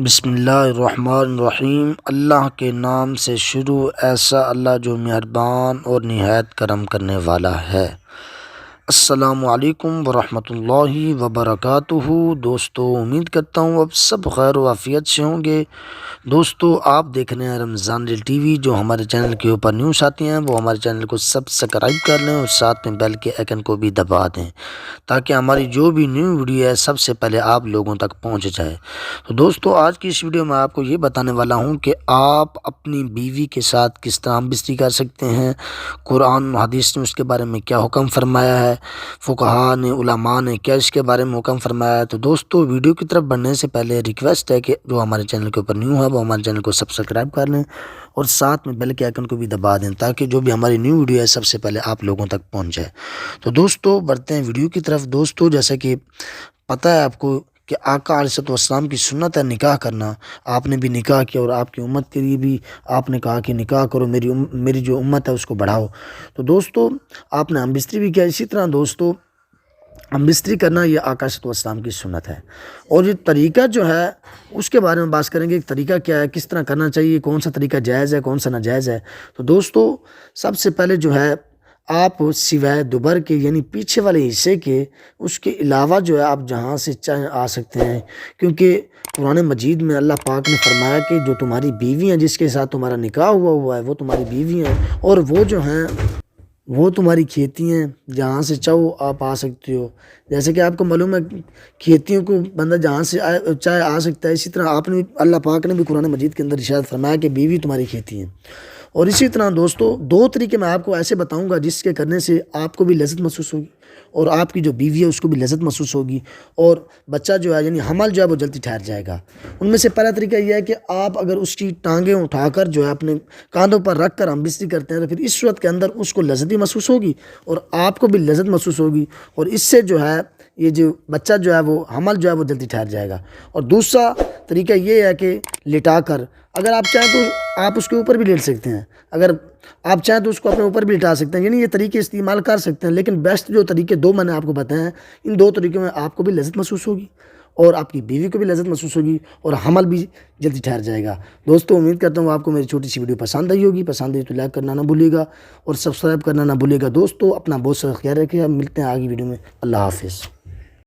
بسم اللہ الرحمن الرحیم۔ اللہ کے نام سے شروع، ایسا اللہ جو مہربان اور نہایت کرم کرنے والا ہے۔ السلام علیکم ورحمۃ اللہ وبرکاتہ۔ دوستو، امید کرتا ہوں اب سب خیر و عافیت سے ہوں گے۔ دوستو، آپ دیکھ رہے ہیں رمضان ڈیل ٹی وی۔ جو ہمارے چینل کے اوپر نیوز آتی ہیں وہ ہمارے چینل کو سبسکرائب کر لیں اور ساتھ میں بیل کے آئیکن کو بھی دبا دیں تاکہ ہماری جو بھی نیو ویڈیو ہے سب سے پہلے آپ لوگوں تک پہنچ جائے۔ تو دوستو، آج کی اس ویڈیو میں آپ کو یہ بتانے والا ہوں کہ آپ اپنی بیوی کے ساتھ کس طرح ہم بستری کر سکتے ہیں، قرآن حدیث نے اس کے بارے میں کیا حکم فرمایا ہے، فقہاء نے، علماء نے کیا اس کے بارے میں حکم فرمایا ہے۔ تو دوستو، ویڈیو کی طرف بڑھنے سے پہلے ریکویسٹ ہے کہ جو ہمارے چینل کے اوپر نیو ہے وہ ہمارے چینل کو سبسکرائب کر لیں اور ساتھ میں بیل کے آئیکن کو بھی دبا دیں تاکہ جو بھی ہماری نیو ویڈیو ہے سب سے پہلے آپ لوگوں تک پہنچ جائے۔ تو دوستو، بڑھتے ہیں ویڈیو کی طرف۔ دوستو، جیسا کہ پتہ ہے آپ کو کہ آقا علیہ السلام کی سنت ہے نکاح کرنا۔ آپ نے بھی نکاح کیا اور آپ کی امت کے لیے بھی آپ نے کہا کہ نکاح کرو، میری جو امت ہے اس کو بڑھاؤ۔ تو دوستو، آپ نے ہم بستری بھی کیا۔ اسی طرح دوستو، ہم بستری کرنا یہ آقا علیہ السلام کی سنت ہے، اور یہ طریقہ جو ہے اس کے بارے میں بات کریں گے۔ طریقہ کیا ہے، کس طرح کرنا چاہیے، کون سا طریقہ جائز ہے، کون سا ناجائز ہے۔ تو دوستو، سب سے پہلے جو ہے آپ سوائے دوبر کے یعنی پیچھے والے حصے کے، اس کے علاوہ جو ہے آپ جہاں سے چاہیں آ سکتے ہیں، کیونکہ قرآن مجید میں اللہ پاک نے فرمایا کہ جو تمہاری بیوی ہیں، جس کے ساتھ تمہارا نکاح ہوا ہے، وہ تمہاری بیوی ہیں، اور وہ جو ہیں وہ تمہاری کھیتی ہیں، جہاں سے چاہو آپ آ سکتے ہو۔ جیسے کہ آپ کو معلوم ہے کھیتیوں کو بندہ جہاں سے چاہے آ سکتا ہے، اسی طرح آپ نے اللہ پاک نے بھی قرآن مجید کے اندر ارشاد فرمایا کہ بیوی تمہاری کھیتی ہیں۔ اور اسی طرح دوستو، دو طریقے میں آپ کو ایسے بتاؤں گا جس کے کرنے سے آپ کو بھی لذت محسوس ہوگی اور آپ کی جو بیوی ہے اس کو بھی لذت محسوس ہوگی، اور بچہ جو ہے یعنی حمل جو ہے وہ جلدی ٹھہر جائے گا۔ ان میں سے پہلا طریقہ یہ ہے کہ آپ اگر اس کی ٹانگیں اٹھا کر جو ہے اپنے کاندھوں پر رکھ کر ہم بستری کرتے ہیں، تو پھر اس صورت کے اندر اس کو لذت بھی محسوس ہوگی اور آپ کو بھی لذت محسوس ہوگی، اور اس سے جو ہے یہ جو بچہ جو ہے وہ حمل جو ہے وہ جلدی ٹھہر جائے گا۔ اور دوسرا طریقہ یہ ہے کہ لٹا کر، اگر آپ چاہیں تو آپ اس کے اوپر بھی لیٹ سکتے ہیں، اگر آپ چاہیں تو اس کو اپنے اوپر بھی لٹا سکتے ہیں، یعنی یہ طریقے استعمال کر سکتے ہیں، لیکن بیسٹ جو طریقے دو میں نے آپ کو بتائے ہیں، ان دو طریقوں میں آپ کو بھی لذت محسوس ہوگی اور آپ کی بیوی کو بھی لذت محسوس ہوگی اور حمل بھی جلدی ٹھہر جائے گا۔ دوستو، امید کرتا ہوں آپ کو میری چھوٹی سی ویڈیو پسند آئی ہوگی۔ پسند آئی تو لائک کرنا نہ بھولیے گا اور سبسکرائب کرنا نہ بھولیے گا۔ دوستو، اپنا بہت سارا خیال رکھیے گا۔ ملتے ہیں آگے ویڈیو میں۔ اللہ حافظ۔